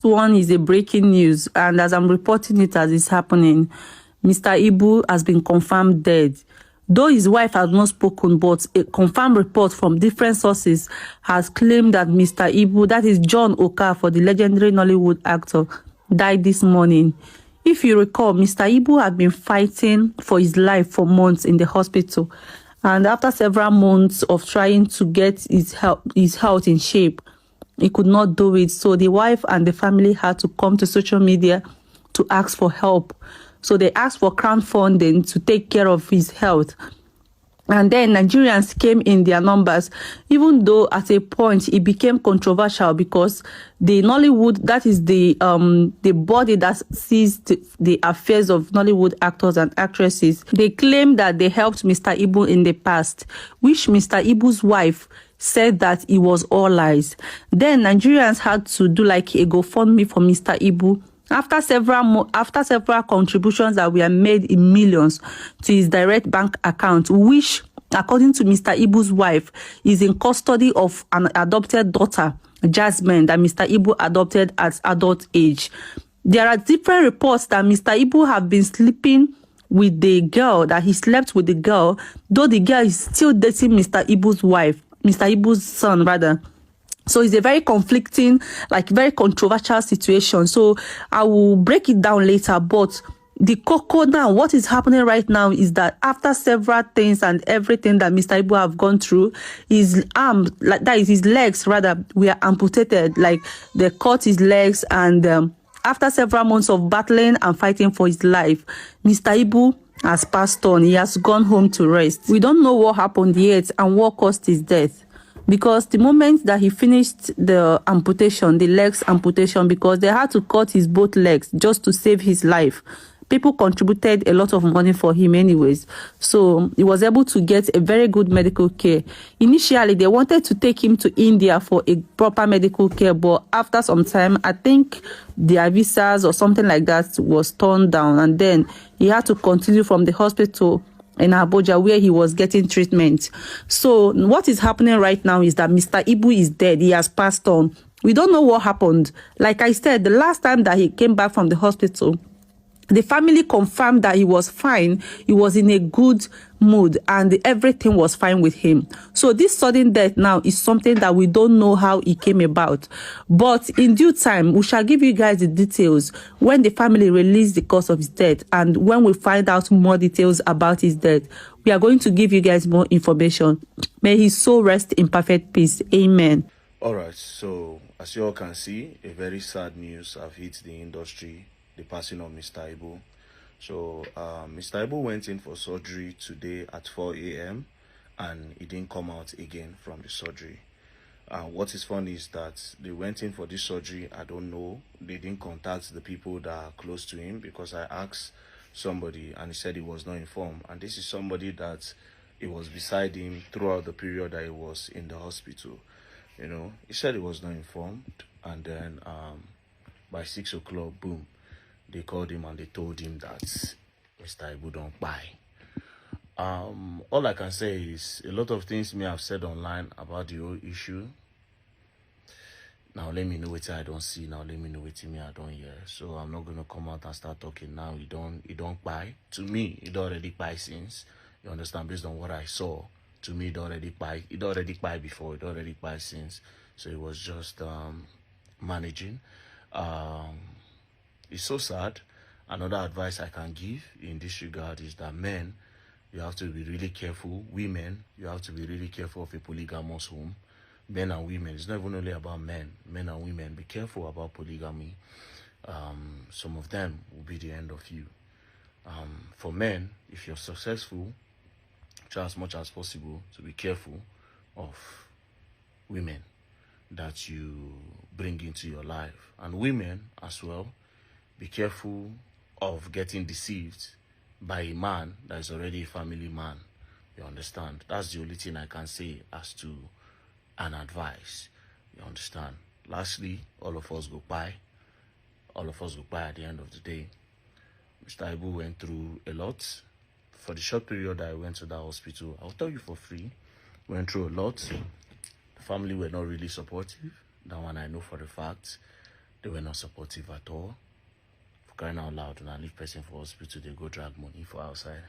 One is a breaking news, and as I'm reporting it as it's happening, Mr. Ibu has been confirmed dead. Though his wife has not spoken, but a confirmed report from different sources has claimed that Mr. Ibu, that is John Okafor, the legendary Nollywood actor, died this morning. If you recall, Mr. Ibu had been fighting for his life for months in the hospital. And after several months of trying to get his health in shape, he could not do it. So the wife and the family had to come to social media to ask for help. So they asked for crowdfunding to take care of his health. And then Nigerians came in their numbers, even though at a point it became controversial because the Nollywood, that is the body that sees the affairs of Nollywood actors and actresses, they claim that they helped Mr. Ibu in the past, which Mr. Ibu's wife said that it was all lies. Then Nigerians had to do like a GoFundMe for Mr. Ibu. After several contributions that were made in millions to his direct bank account, which, according to Mr. Ibu's wife, is in custody of an adopted daughter, Jasmine, that Mr. Ibu adopted at adult age. There are different reports that Mr. Ibu have been sleeping with the girl, that he slept with the girl, though the girl is still dating Mr. Ibu's wife, Mr. Ibu's son, rather. So it's a very conflicting, like very controversial situation. So I will break it down later. But the cocoa now, what is happening right now is that after several things and everything that Mr. Ibu have gone through, his arm, like that is his legs rather, were amputated. Like they cut his legs, and after several months of battling and fighting for his life, Mr. Ibu has passed on. He has gone home to rest. We don't know what happened yet and what caused his death. Because the moment that he finished the amputation, the legs amputation, because they had to cut his both legs just to save his life, people contributed a lot of money for him anyways. So he was able to get a very good medical care. Initially, they wanted to take him to India for a proper medical care, but after some time, I think their visas or something like that was turned down, and then he had to continue from the hospital in Abuja where he was getting treatment. So what is happening right now is that Mr. Ibu is dead. He has passed on. We don't know what happened. Like I said, the last time that he came back from the hospital, the family confirmed that he was fine. He was in a good mood and everything was fine with him. So this sudden death now is something that we don't know how it came about. But in due time, we shall give you guys the details when the family release the cause of his death, and when we find out more details about his death, we are going to give you guys more information. May his soul rest in perfect peace. Amen. All right, so as you all can see, a very sad news have hit the industry, the passing of Mr. Ibu. So Mr. Ibu went in for surgery today at 4 a.m. and he didn't come out again from the surgery. What is funny is that they went in for this surgery. I don't know. They didn't contact the people that are close to him, because I asked somebody and he said he was not informed. And this is somebody that he was beside him throughout the period that he was in the hospital. You know, he said he was not informed, and then by 6 o'clock, boom, they called him and they told him that Mr. Ibu don't buy. All I can say is a lot of things may have said online about the whole issue. Now let me know what I don't see. Now let me know what me I don't hear. So I'm not gonna come out and start talking now. He don't buy. To me, it already buy since. You understand? Based on what I saw. To me, it already buy before, it already buy since. So it was just managing. It's so sad. Another advice I can give in this regard is that men, you have to be really careful. Women, you have to be really careful of a polygamous home. Men and women, it's not even only about men. Men and women, be careful about polygamy. Some of them will be the end of you. For men, if you're successful, try as much as possible to be careful of women that you bring into your life. And women as well, be careful of getting deceived by a man that is already a family man. You understand? That's the only thing I can say as to an advice. You understand? Lastly, all of us go by. All of us go by at the end of the day. Mr. Ibu went through a lot. For the short period that I went to that hospital, I'll tell you for free, went through a lot. The family were not really supportive. That one I know for a fact. They were not supportive at all. For crying out loud, when I leave person for hospital, they go drag money for outside.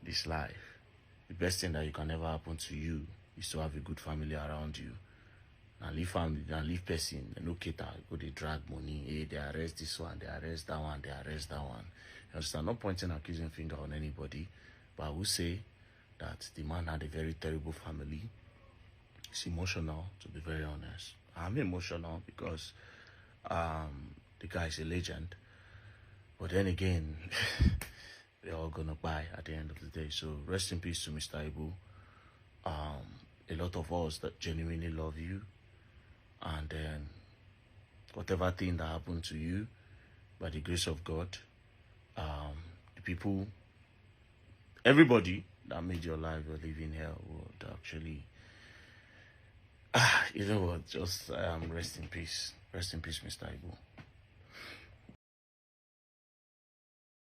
This life, the best thing that you can ever happen to you is to have a good family around you. Now leave family, now leave person, no cater, go they drag money, hey, they arrest this one, they arrest that one, they arrest that one. You understand? Not pointing accusing finger on anybody, but I will say that the man had a very terrible family. It's emotional, to be very honest. I'm emotional because the guy is a legend. But then again, we're all gonna buy at the end of the day. So rest in peace to Mr. Ibu. A lot of us that genuinely love you, and then whatever thing that happened to you, by the grace of God, the people, everybody that made your life or living hell would actually, you know what, just rest in peace. Rest in peace, Mr. Ibu.